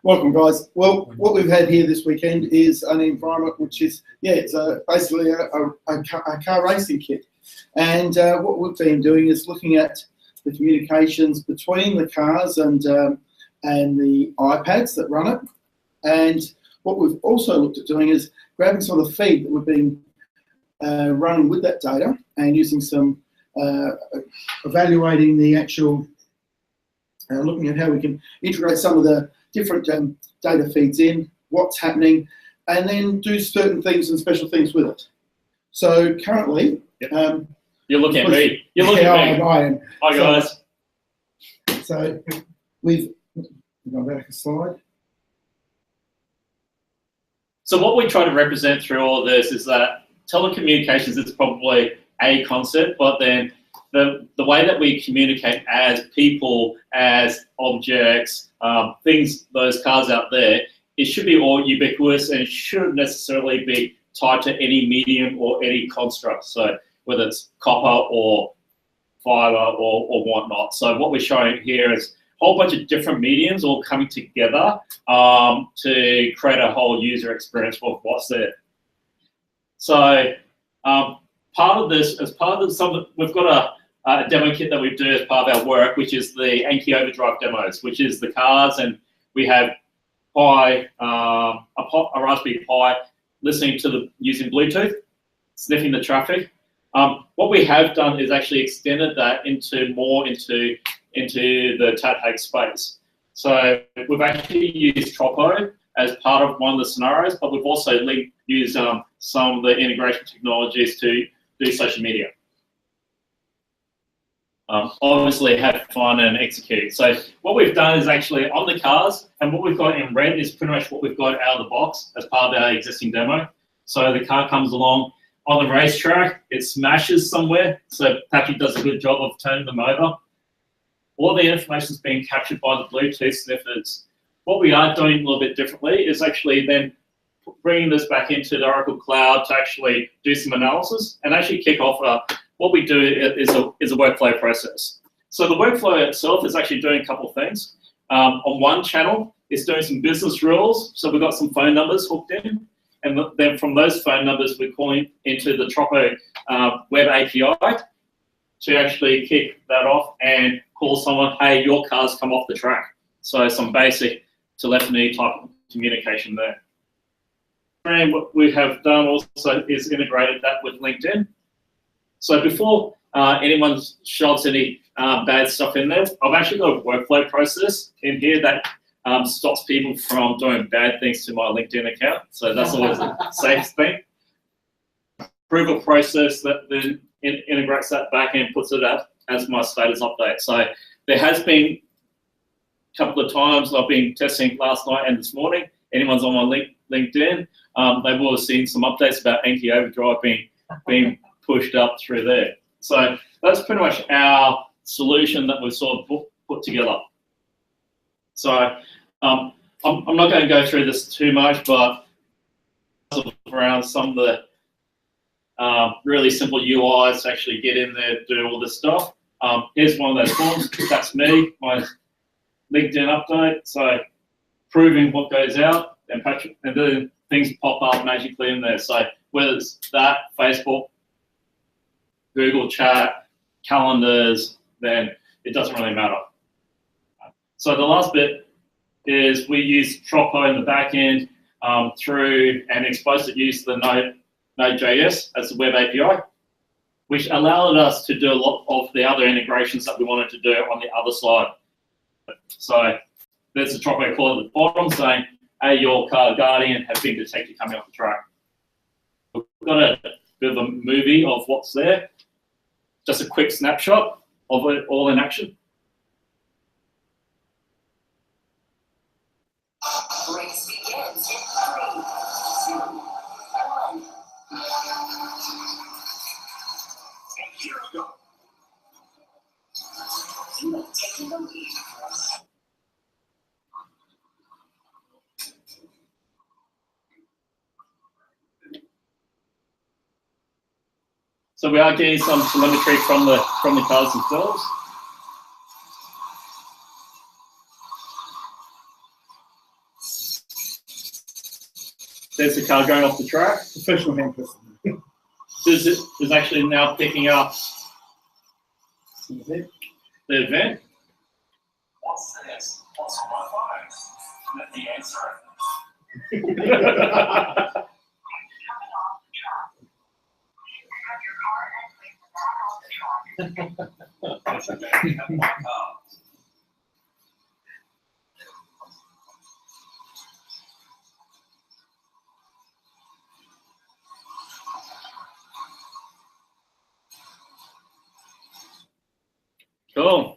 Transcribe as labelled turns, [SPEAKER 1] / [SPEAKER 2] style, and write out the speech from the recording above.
[SPEAKER 1] Welcome, guys. Well, what we've had here this weekend is an environment which is, it's basically a car racing kit. And what we've been doing is looking at the communications between the cars and the iPads that run it. And what we've also looked at doing is grabbing some of the feed that we've been running with that data and using some evaluating the actual, looking at how we can integrate some of the different data feeds in, what's happening, and then do certain things and special things with it. So currently,
[SPEAKER 2] you're looking at me. You're looking at me.
[SPEAKER 1] I am.
[SPEAKER 2] Hi guys.
[SPEAKER 1] So we've gone back a slide.
[SPEAKER 2] So what we try to represent through all of this is that telecommunications is probably a concept, but then the way that we communicate as people, as objects, things, those cars out there, it should be all ubiquitous and it shouldn't necessarily be tied to any medium or any construct. So whether it's copper or fiber or whatnot. So what we're showing here is a whole bunch of different mediums all coming together to create a whole user experience for what's there. So part of this, as part of we've got a demo kit that we do as part of our work, which is the Anki Overdrive demos, which is the cars, and we have a Raspberry Pi listening to using Bluetooth, sniffing the traffic. What we have done is actually extended that into the TADHack space. So we've actually used Tropo as part of one of the scenarios, but we've also used some of the integration technologies to do social media. Obviously have fun and execute. So what we've done is actually on the cars, and what we've got in red is pretty much what we've got out of the box as part of our existing demo. So the car comes along on the racetrack, it smashes somewhere, so Patrick does a good job of turning them over. All the information is being captured by the Bluetooth sniffers. What we are doing a little bit differently is actually then bringing this back into the Oracle Cloud to actually do some analysis and actually kick off what we do is a workflow process. So the workflow itself is actually doing a couple of things. On one channel, it's doing some business rules. So we've got some phone numbers hooked in. And then from those phone numbers, we're calling into the Tropo web API to actually kick that off and call someone, hey, your car's come off the track. So some basic telephony type of communication there. And what we have done also is integrated that with LinkedIn. So before anyone shoves any bad stuff in there, I've actually got a workflow process in here that stops people from doing bad things to my LinkedIn account. So that's always a safe thing. Approval process that then integrates that back and puts it up as my status update. So there has been a couple of times I've been testing last night and this morning. Anyone's on my LinkedIn, they will have seen some updates about Anki Overdrive being pushed up through there. So that's pretty much our solution that we've sort of put together. So I'm not going to go through this too much, but around some of the really simple UIs to actually get in there, do all this stuff. Here's one of those forms. That's me, my LinkedIn update. So proving what goes out, and then things pop up magically in there. So whether it's that, Facebook, Google Chat, calendars, then it doesn't really matter. So the last bit is we use Tropo in the back end through an explicit use of the Node.js as the web API, which allowed us to do a lot of the other integrations that we wanted to do on the other side. So there's a Tropo call at the bottom saying, hey, your car guardian has been detected coming off the track. We've got a bit of a movie of what's there. Just a quick snapshot of it all in action.
[SPEAKER 3] Race begins in 3, 2, 1. And here we go. You have taken the lead.
[SPEAKER 2] So we are getting some telemetry from the cars themselves. There's the car going off the track.
[SPEAKER 1] Professional hand person.
[SPEAKER 2] There's actually now picking up
[SPEAKER 1] Okay.
[SPEAKER 2] the event.
[SPEAKER 3] What's this? What's on my phone? Let the answer.
[SPEAKER 4] Coming off the truck. Have your car and place the back on the truck.
[SPEAKER 3] What's the backing up my car?
[SPEAKER 2] Cool.